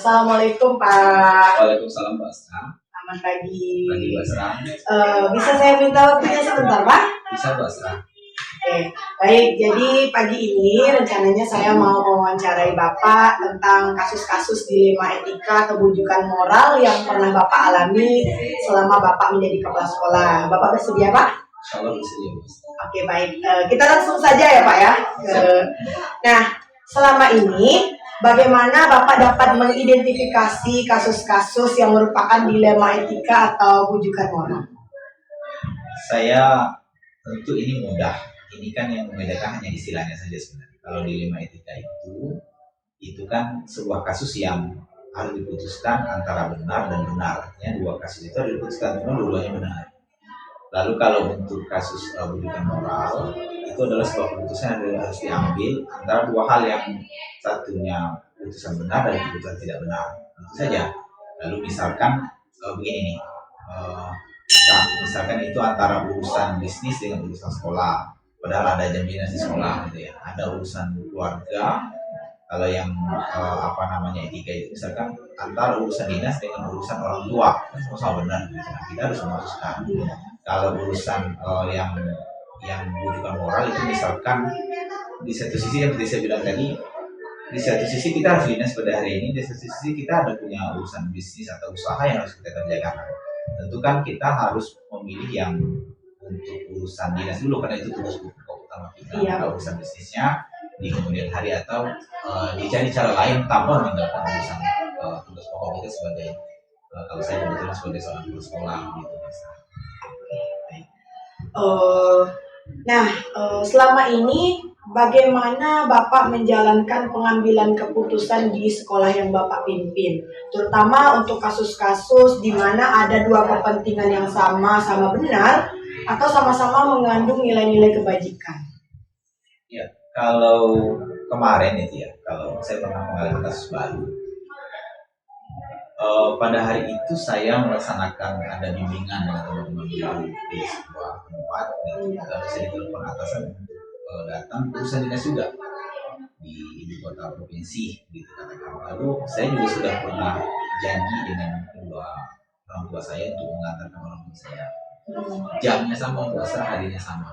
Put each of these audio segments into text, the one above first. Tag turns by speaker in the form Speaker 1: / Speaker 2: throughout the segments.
Speaker 1: Assalamualaikum Pak.
Speaker 2: Waalaikumsalam Mbak Asra.
Speaker 1: Selamat pagi.
Speaker 2: Pagi Mbak Asra.
Speaker 1: Bisa saya minta waktunya sebentar Pak?
Speaker 2: Bisa Mbak Asra.
Speaker 1: Oke, baik. Jadi pagi ini rencananya saya mau mewawancarai Bapak tentang kasus-kasus dilema etika kebujukan moral yang pernah Bapak alami selama Bapak menjadi kepala sekolah. Bapak bersedia Pak?
Speaker 2: Insya Allah bersedia Mas.
Speaker 1: Oke baik. Kita langsung saja ya Pak ya. Nah, selama ini bagaimana Bapak dapat mengidentifikasi kasus-kasus yang merupakan dilema etika atau bujukan moral?
Speaker 2: Saya tentu ini mudah. Ini kan yang membedakan hanya istilahnya saja sebenarnya. Kalau dilema etika itu kan sebuah kasus yang harus diputuskan antara benar dan benar. Ya, dua kasus itu harus diputuskan, cuma dua-duanya benar. Lalu kalau untuk kasus bujukan moral, itu adalah sebuah keputusan yang harus diambil antara dua hal yang satunya putusan benar dan putusan tidak benar. Itu saja. Lalu misalkan begini nih, misalkan itu antara urusan bisnis dengan urusan sekolah. Padahal ada jaminan di sekolah gitu ya. Ada urusan keluarga. Kalau yang etika itu misalkan antara urusan dinas dengan urusan orang tua, kan sama benar gitu. Nah, kita harus memutuskan. Kalau urusan yang bujukan moral itu misalkan di satu sisi yang saya bilang tadi, di satu sisi kita harus dinas pada hari ini, di satu sisi kita ada punya urusan bisnis atau usaha yang harus kita kerjakan. Tentu kan kita harus memilih yang untuk urusan dinas dulu karena itu tugas pokok utama kita. Kalau urusan bisnisnya di kemudian hari atau dicari cara lain tanpa meninggalkan urusan tugas pokok kita sebagai kalau saya kebetulan sebagai seorang guru sekolah gitu.
Speaker 1: Selama ini bagaimana Bapak menjalankan pengambilan keputusan di sekolah yang Bapak pimpin, terutama untuk kasus-kasus di mana ada dua kepentingan yang sama benar atau sama-sama mengandung nilai-nilai kebajikan?
Speaker 2: Ya, kalau kemarin itu ya, kalau saya pernah mengalami kasus baru. Pada hari itu saya melaksanakan ada bimbingan dengan teman-teman baru di sebuah tempat. Lalu saya ditelepon atasan untuk datang urusan dinas juga di ibu kota provinsi gitu katakan. Lalu saya juga sudah pernah janji dengan kedua orang tua saya untuk mengantarkan orang tua saya. Jamnya sama, puasa harinya sama.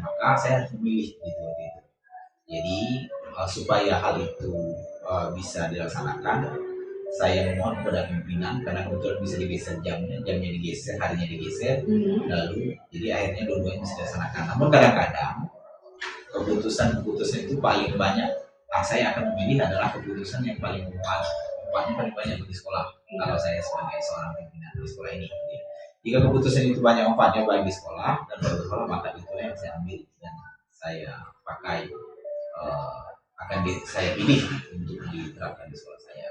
Speaker 2: Maka saya harus memilih gitu. Jadi supaya hal itu bisa dilaksanakan, saya mohon kepada pimpinan karena kebetulan bisa digeser jamnya digeser, harinya digeser. Lalu jadi akhirnya dua-duanya bisa dilaksanakan. Namun kadang-kadang keputusan itu paling banyak saya akan memilih adalah keputusan yang paling manfaatnya paling banyak bagi sekolah. Kalau saya sebagai seorang pimpinan di sekolah ini, jika keputusan itu banyak manfaatnya bagi sekolah dan bagi sekolah, maka itu yang saya ambil dan saya pakai saya pilih untuk diterapkan di sekolah saya.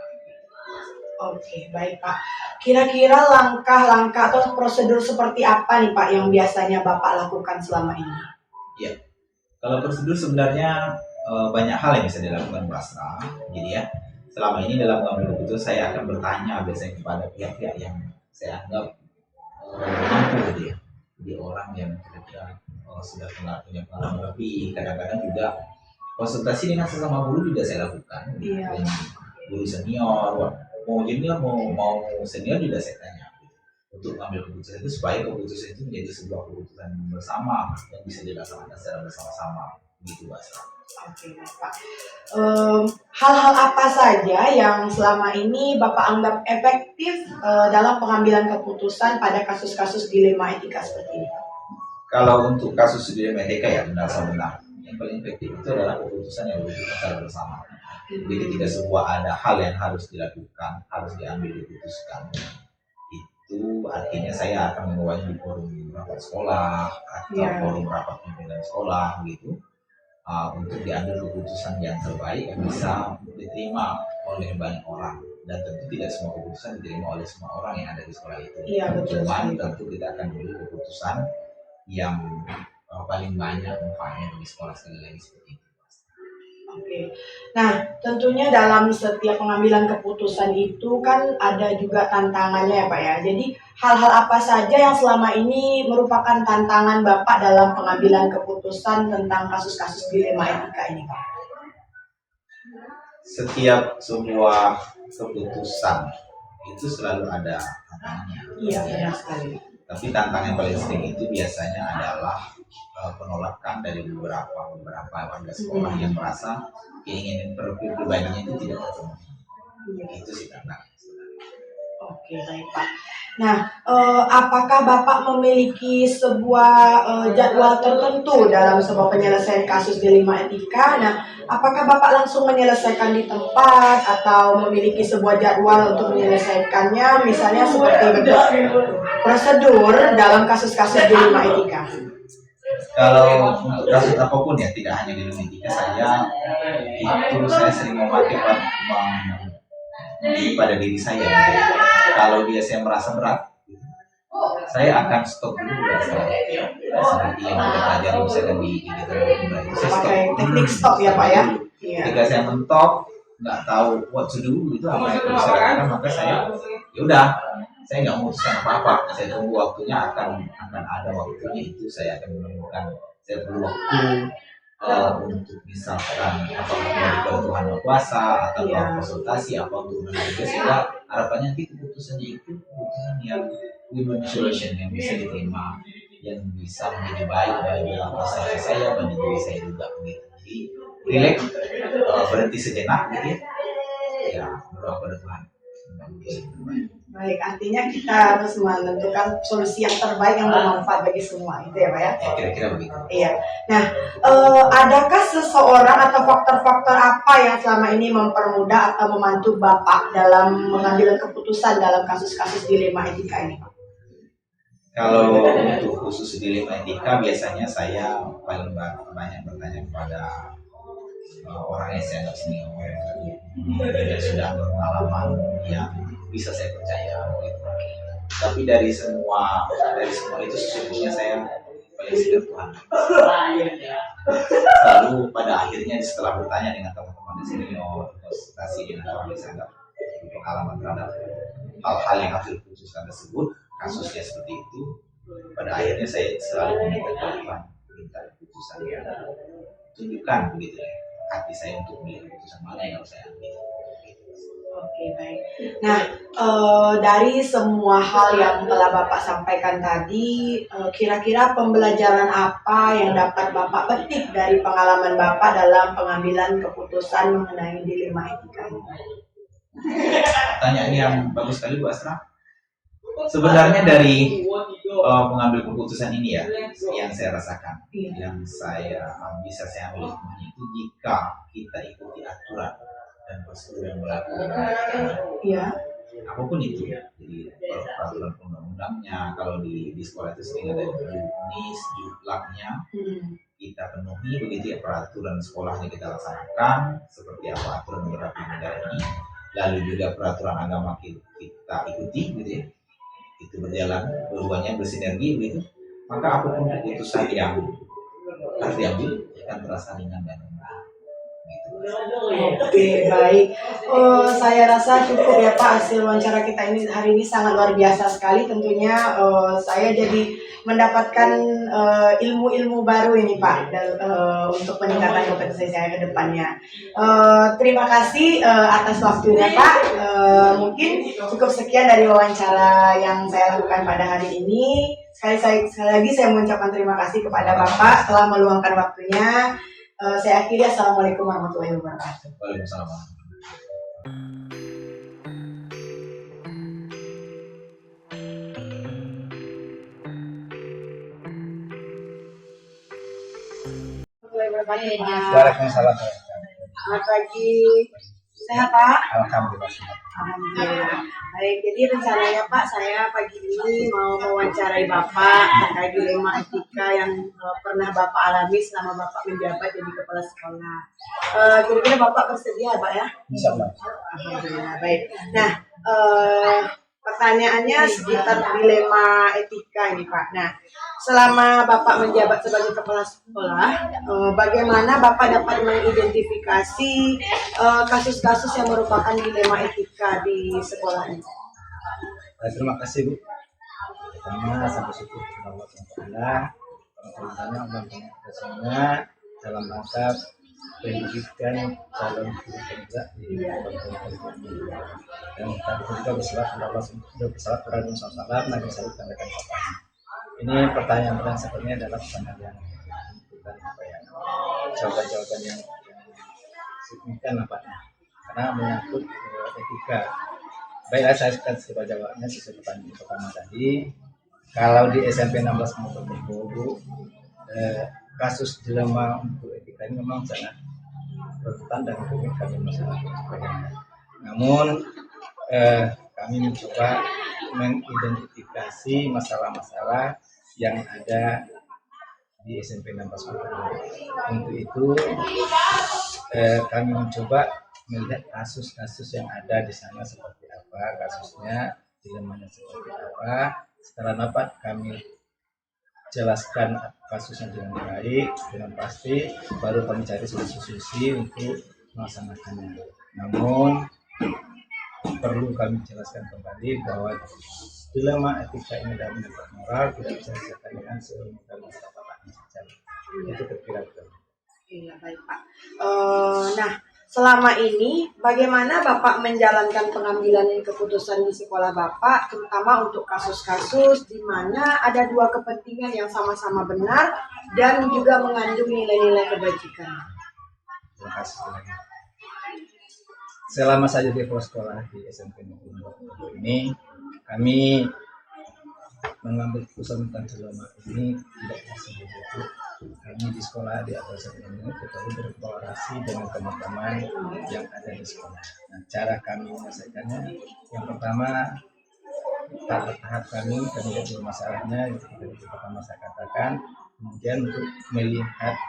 Speaker 1: Oke, baik Pak. Kira-kira langkah-langkah atau prosedur seperti apa nih Pak yang biasanya Bapak lakukan selama ini?
Speaker 2: Ya, kalau prosedur sebenarnya banyak hal yang bisa dilakukan Mbak Asra. Jadi ya, selama ini dalam mengambil keputusan saya akan bertanya biasanya kepada pihak-pihak yang saya anggap mampu gitu ya. Jadi orang yang kira-kira sudah punya pengalaman lebih. Kadang-kadang juga konsultasi dengan sesama guru juga saya lakukan. Dengan guru senior, mau junior mau senior juga saya tanya untuk mengambil keputusan itu supaya keputusan itu menjadi sebuah keputusan bersama yang bisa dilaksanakan secara bersama-sama gitu Mas.
Speaker 1: Oke Pak. Hal-hal apa saja yang selama ini Bapak anggap efektif dalam pengambilan keputusan pada kasus-kasus dilema etika seperti ini?
Speaker 2: Kalau untuk kasus dilema etika ya benar yang paling efektif itu adalah keputusan yang dilakukan secara bersama. Jadi tidak sebuah ada hal yang harus dilakukan, harus diputuskan. Itu artinya saya akan membawanya di forum rapat sekolah atau forum rapat pimpinan sekolah gitu, untuk diambil keputusan yang terbaik yang bisa diterima oleh banyak orang. Dan tentu tidak semua keputusan diterima oleh semua orang yang ada di sekolah itu. Cuman tentu kita akan memilih keputusan yang paling banyak manfaatnya bagi sekolah sekali lagi seperti itu.
Speaker 1: Oke. Nah, tentunya dalam setiap pengambilan keputusan itu kan ada juga tantangannya ya Pak ya. Jadi hal-hal apa saja yang selama ini merupakan tantangan Bapak dalam pengambilan keputusan tentang kasus-kasus dilema etika ini Pak?
Speaker 2: setiap sebuah keputusan itu selalu ada tantangannya.
Speaker 1: Iya, benar sekali.
Speaker 2: Tapi tantangan yang paling sering itu biasanya adalah penolakan dari beberapa warga sekolah yang merasa keinginan pribadinya itu tidak terpenuhi. Itu sih tantangan.
Speaker 1: Oke, baik Pak. Nah, apakah Bapak memiliki sebuah jadwal tertentu dalam sebuah penyelesaian kasus dilema etika? Nah, apakah Bapak langsung menyelesaikan di tempat atau memiliki sebuah jadwal untuk menyelesaikannya, misalnya seperti prosedur dalam kasus-kasus dilema etika?
Speaker 2: Kalau untuk kasus apapun ya, tidak hanya dilema etika, saya sering memakai pada diri saya. Kalau saya merasa berat, saya akan stop dulu seperti yang kita pelajari misalkan di itu saya stop.
Speaker 1: Teknik stop ya Pak ya.
Speaker 2: Ketika saya mentok, nggak tahu what to do itu apa yang bisa lakukan, maka saya saya nggak memutuskan apa-apa. Saya tunggu waktunya, akan ada waktunya itu saya akan menemukan. Saya perlu waktu untuk misalkan apakah dari Tuhan Maha Kuasa atau konsultasi apa untuk menentukan, sehingga harapannya nanti keputusannya itu keputusan yang win-win solution, yang bisa diterima, yang bisa menjadi baik bagi masyarakat saya, bagi diri saya juga begitu. Jadi relax, berhenti sejenak gitu ya, berdoa pada Tuhan.
Speaker 1: Baik, artinya kita harus menentukan solusi yang terbaik yang bermanfaat bagi semua, itu ya Pak ya?
Speaker 2: Ya, kira-kira begitu.
Speaker 1: Iya. Nah, adakah seseorang atau faktor-faktor apa yang selama ini mempermudah atau membantu Bapak dalam mengambil keputusan dalam kasus-kasus dilema etika ini, Pak?
Speaker 2: Kalau untuk khusus dilema etika, biasanya saya paling banyak bertanya kepada orang yang saya anggap senior, yang sudah berpengalaman, yang bisa saya percaya gitu. Tapi dari semua itu sesungguhnya saya paling senior Tuhan. Lalu pada akhirnya setelah bertanya dengan teman-teman senior, konsultasi dengan orang yang saya anggap berpengalaman terhadap hal-hal yang harus diputuskan tersebut, kasusnya seperti itu, pada akhirnya saya selalu meminta Tuhan, minta keputusan yang tunjukkan begitu ya, hati saya untuk memilih keputusan mana yang harus saya ambil.
Speaker 1: Oke, baik. Nah, dari semua hal yang telah Bapak sampaikan tadi, kira-kira pembelajaran apa yang dapat Bapak petik dari pengalaman Bapak dalam pengambilan keputusan mengenai dilema etika ini?
Speaker 2: Pertanyaan yang bagus sekali Bu Astra. Sebenarnya dari mengambil keputusan ini ya, yang saya rasakan, yang bisa saya ambil hikmahnya itu, jika kita ikuti aturan dan prosedur yang berlaku, apapun itu ya, jadi peraturan undang-undangnya, kalau di sekolah itu sering ada juknis, juklaknya, kita penuhi begitu ya, peraturan sekolahnya kita laksanakan seperti apa aturan berlaku di negara ini, lalu juga peraturan agama kita ikuti gitu ya, itu berjalan, keduanya bersinergi begitu, maka apapun keputusan yang harus diambil akan terasa ringan dan mudah.
Speaker 1: Oke, baik. Saya rasa cukup ya Pak, hasil wawancara kita ini hari ini sangat luar biasa sekali. Tentunya saya jadi mendapatkan ilmu-ilmu baru ini Pak, dan untuk peningkatan kompetensi saya ke depannya. Terima kasih atas waktunya Pak. Mungkin cukup sekian dari wawancara yang saya lakukan pada hari ini. Sekali lagi saya mengucapkan terima kasih kepada Bapak telah meluangkan waktunya. Saya akhiri, assalamualaikum warahmatullahi wabarakatuh.
Speaker 2: Waalaikumsalam.
Speaker 3: Waalaikumsalam.
Speaker 1: Selamat pagi. Sehat Pak?
Speaker 3: Alhamdulillah.
Speaker 1: Alhamdulillah. Baik, jadi rencananya Pak, saya pagi ini mau mewawancarai Bapak terkait dilema etika yang pernah Bapak alami selama Bapak menjabat jadi kepala sekolah. Kira-kira Bapak bersedia Pak ya?
Speaker 3: Insyaallah.
Speaker 1: Alhamdulillah, baik. Nah, pertanyaannya sekitar dilema etika ini Pak. Nah, selama Bapak menjabat sebagai kepala sekolah, bagaimana Bapak dapat mengidentifikasi kasus-kasus yang merupakan dilema etika di sekolah ini?
Speaker 3: Terima kasih Bu. Pertama, sampai syukur kepada Allah Taala, Allah dalam rangka pendidikan calon guru juga di Kabupaten Bogor. Dan kami juga bersolat kepada Nabi SAW Nabi SAW tandakan ini pertanyaan sebenarnya adalah pertanyaan yang bukan apa ya, jawaban-jawaban yang signifikan nampaknya karena menyangkut etika. Baiklah, saya akan coba jawabnya sesuai pertanyaan pertama tadi. Kalau di SMP 16 Mojokerto, kasus dilema untuk etika ini memang sangat rentan dan rumit kami masyarakat. Namun kami mencoba mengidentifikasi masalah-masalah yang ada di SMP 16 Mojokerto. Untuk itu kami mencoba melihat kasus-kasus yang ada di sana seperti apa kasusnya, dilemanya seperti apa. Setelah dapat kami jelaskan kasusnya dengan baik, dengan pasti, baru kami cari solusi-solusi untuk melaksanakannya. Namun perlu kami jelaskan kembali bahwa dilema etika ini dalam menegak moral tidak bisa diselesaikan dengan semudah saja. Itu kira-kira.
Speaker 1: Iya, baik Pak. Nah, selama ini bagaimana Bapak menjalankan pengambilan keputusan di sekolah Bapak, terutama untuk kasus-kasus di mana ada dua kepentingan yang sama-sama benar dan juga mengandung nilai-nilai kebajikan?
Speaker 3: Terima kasih lagi. Selama saya di sekolah di SMP ini, kami mengambil keputusan tentang dilema ini tidak sendiri. Kami di sekolah di atas ini kita berkolaborasi dengan teman-teman yang ada di sekolah. Nah, cara kami menyelesaikannya, yang pertama tahap kami lihat dulu masalahnya, yang pertama saya katakan, kemudian untuk melihat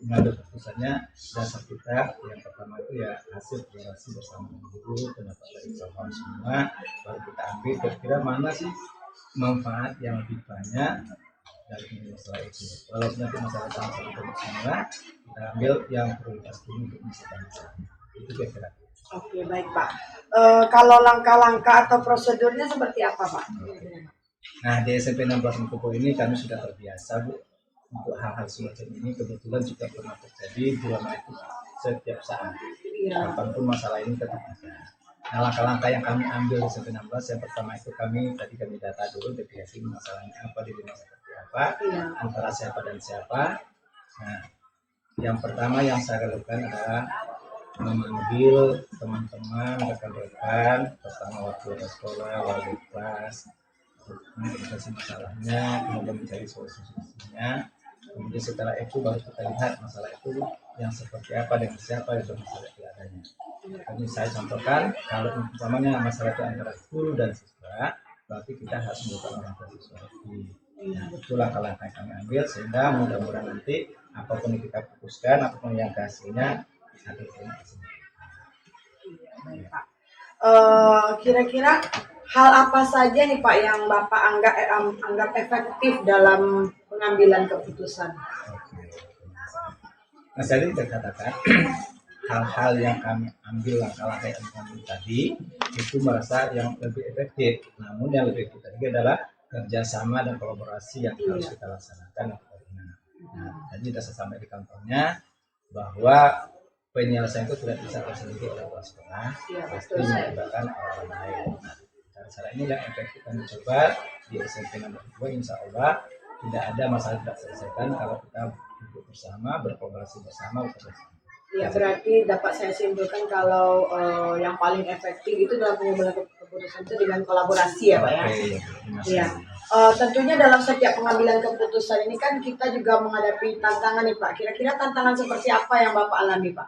Speaker 3: mengambil keputusannya dasar kita yang pertama itu ya hasil kolaborasi bersama guru, pendapat dari kawan semua, baru kita ambil kira-kira mana sih manfaat yang lebih banyak dari masalah itu. Kalau nanti masalah sama-sama semua, kita ambil yang prioritas dulu untuk masalah itu kira-kira.
Speaker 1: Oke, baik Pak. Kalau langkah-langkah atau prosedurnya seperti apa Pak?
Speaker 3: Nah, di SMP 16 Mojokerto ini kami sudah terbiasa Bu untuk hal-hal semacam ini. Kebetulan juga pernah terjadi dilema itu setiap saat. Kapanpun masalah ini tetap ada. Nah, langkah-langkah yang kami ambil di SMP 16 yang pertama itu kami data dulu definisi masalahnya apa, dilema seperti apa, antara siapa dan siapa. Nah, yang pertama yang saya lakukan adalah memanggil teman-teman, rekan-rekan, pertama waktu sekolah, wali kelas, menginvestigasi masalahnya, kemudian mencari solusinya. Kemudian setelah itu baru kita lihat masalah itu yang seperti apa dengan siapa itu masalah itu adanya. Kami saya contohkan kalau umpamanya masalah itu antara guru dan siswa, berarti kita harus melakukan orang tua siswa. Nah, itulah langkah yang kami ambil sehingga mudah-mudahan nanti apapun yang kita putuskan, apapun yang hasilnya ada terima kasih.
Speaker 1: Kira-kira hal apa saja nih Pak yang Bapak anggap efektif dalam pengambilan keputusan?
Speaker 3: Nah, jadi kita katakan hal-hal yang kami ambil langkah-langkah yang kami tadi itu merasa yang lebih efektif. Namun yang lebih efektif tadi adalah kerjasama dan kolaborasi yang harus kita laksanakan. Nah, tadi sudah saya sampaikan di kantornya bahwa penyelesaian itu tidak bisa tersendiri oleh kepala sekolah, pasti melibatkan orang lain. Nah, cara ini yang efektif kami coba di SMP nomor 2, insya Allah tidak ada masalah tidak selesaikan kalau kita duduk bersama, berkolaborasi bersama, bekerja sama.
Speaker 1: Ya, berarti dapat saya simpulkan kalau yang paling efektif itu dalam pengambilan keputusan itu dengan kolaborasi ya Pak ya. Iya. Tentunya dalam setiap pengambilan keputusan ini kan kita juga menghadapi tantangan nih Pak. Kira-kira tantangan seperti apa yang Bapak alami Pak?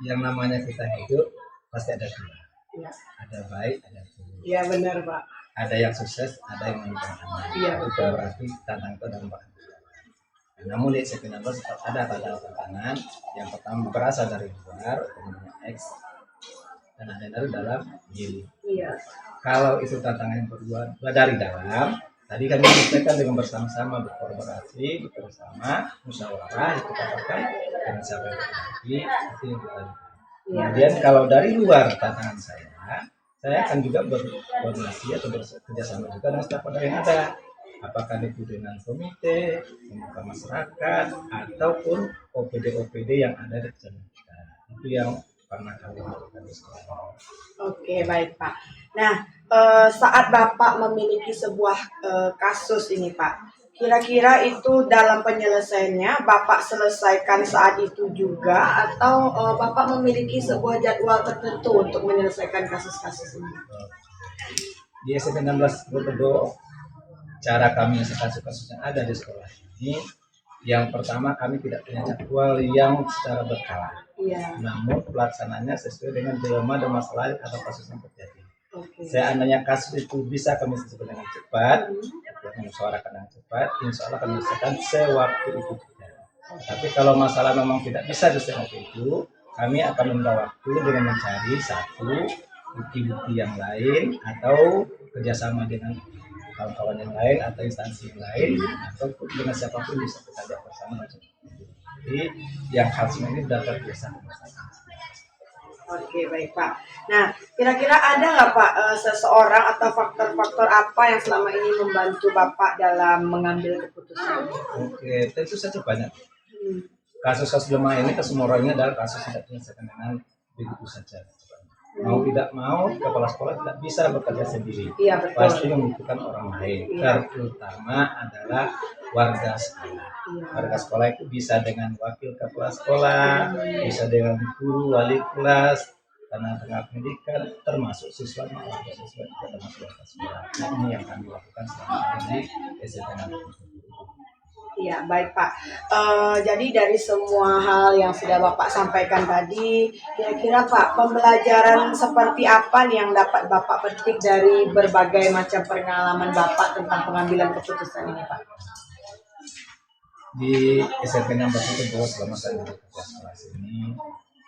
Speaker 3: Yang namanya kita hidup pasti ada dua.
Speaker 1: Ya.
Speaker 3: Ada baik, ada buruk.
Speaker 1: Iya benar Pak.
Speaker 3: Ada yang sukses, ada yang meninggalkan.
Speaker 1: Iya.
Speaker 3: Itu berarti tantangan itu ada empat. Namun di SMP 16 tetap ada tantangan. Yang pertama berasal dari luar, namanya X, dan ada dari dalam diri.
Speaker 1: Iya.
Speaker 3: Kalau itu tantangan yang kedua dari dalam, tadi kami menyelesaikan dengan bersama-sama, berkolaborasi, bersama, musyawarah, itu katakan dengan siapa yang berbagi, itu yang kita lakukan. Kemudian kalau dari luar tantangan saya akan juga berkoordinasi atau bekerjasama juga dengan staf yang ada. apakah itu dengan komite, pemuka masyarakat, ataupun OPD-OPD yang ada di kecamatan kita. Itu yang pernah kami lakukan di sekolah.
Speaker 1: Oke, baik Pak. Nah, saat Bapak memiliki sebuah kasus ini Pak, kira-kira itu dalam penyelesaiannya Bapak selesaikan saat itu juga atau Bapak memiliki sebuah jadwal tertentu untuk menyelesaikan kasus-kasus ini?
Speaker 3: Di SMP 16 Bododo, cara kami menyelesaikan kasus yang ada di sekolah ini, yang pertama kami tidak punya jadwal yang secara berkala.
Speaker 1: Iya.
Speaker 3: Namun pelaksananya sesuai dengan dilema dan masalah atau kasus yang terjadi.
Speaker 1: Oke.
Speaker 3: Seandainya kasus itu bisa kami selesaikan dengan cepat, mengusahakan dengan cepat, insya Allah kami selesaikan sewaktu itu terjadi. Tapi kalau masalah memang tidak bisa diselesaikan waktu itu, kami akan menunda waktu dengan mencari satu bukti-bukti yang lain atau kerjasama dengan kawan-kawan yang lain atau instansi yang lain atau dengan siapapun bisa kita lihat bersama. Jadi yang harus ini sudah terbiasa.
Speaker 1: Oke, baik Pak. Nah, kira-kira ada nggak Pak seseorang atau faktor-faktor apa yang selama ini membantu Bapak dalam mengambil keputusan?
Speaker 3: Oke, tentu saja banyak. Kasus-kasus lemah ini kesemuanya adalah kasus yang diselesaikan dengan begitu saja. Mau tidak mau, kepala sekolah tidak bisa bekerja sendiri.
Speaker 1: Iya, betul.
Speaker 3: Pasti membutuhkan orang lain.
Speaker 1: Iya.
Speaker 3: Terutama adalah warga sekolah.
Speaker 1: Iya.
Speaker 3: Warga sekolah itu bisa dengan wakil kepala sekolah, bisa dengan guru, wali kelas, tenaga pendidikan, termasuk siswa maupun siswa juga termasuk warga sekolah. Nah, ini yang kami lakukan selama ini di SMP 16.
Speaker 1: Iya, baik Pak. Jadi dari semua hal yang sudah Bapak sampaikan tadi, kira-kira Pak, pembelajaran seperti apa nih yang dapat Bapak petik dari berbagai macam pengalaman Bapak tentang pengambilan keputusan ini Pak?
Speaker 3: Di SMP 16 itu bahwa selama saya bekerja kelas ini,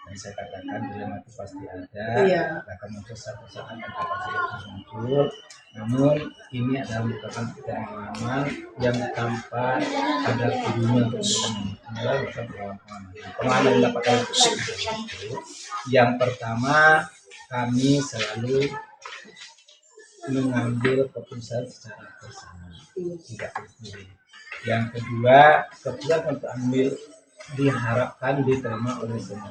Speaker 3: dan saya katakan dilema itu pasti ada,
Speaker 1: Iya.
Speaker 3: akan muncul satu saat dan pasti itu muncul. Namun ini adalah merupakan pengalaman yang tanpa ada gurunya untuk adalah bukan pengalaman yang dapat kami petik itu. Yang pertama, kami selalu mengambil keputusan secara bersama, tidak sendiri. Yang kedua, keputusan untuk ambil diharapkan diterima oleh semua.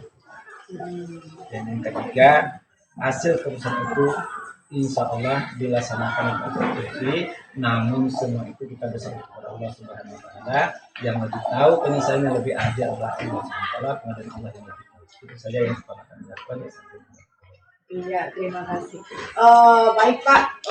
Speaker 3: Dan yang ketiga, hasil keputusan itu insya Allah dilaksanakan dengan konstitusi, namun semua itu kita bersama kepada Allah Subhanahu Wa Taala yang lebih tahu penyelesaiannya lebih adil adalah Allah Subhanahu Wa Taala, pengadilan Allah yang lebih tahu. Itu saja yang akan dilakukan.
Speaker 1: Iya, terima kasih. Baik Pak,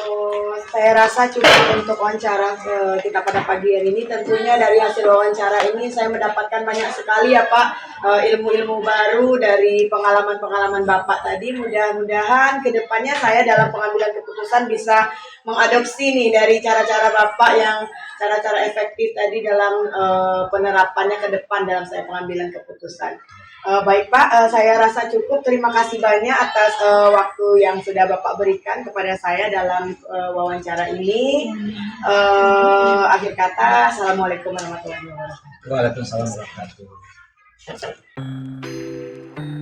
Speaker 1: saya rasa cukup untuk wawancara kita pada pagi hari ini. Tentunya dari hasil wawancara ini saya mendapatkan banyak sekali ya Pak, ilmu-ilmu baru dari pengalaman-pengalaman Bapak tadi. Mudah-mudahan kedepannya saya dalam pengambilan keputusan bisa mengadopsi nih dari cara-cara Bapak yang cara-cara efektif tadi dalam penerapannya ke depan dalam saya pengambilan keputusan. Baik Pak, saya rasa cukup. Terima kasih banyak atas waktu yang sudah Bapak berikan kepada saya dalam wawancara ini. Akhir kata, Assalamualaikum warahmatullahi wabarakatuh.
Speaker 3: Waalaikumsalam warahmatullahi wabarakatuh.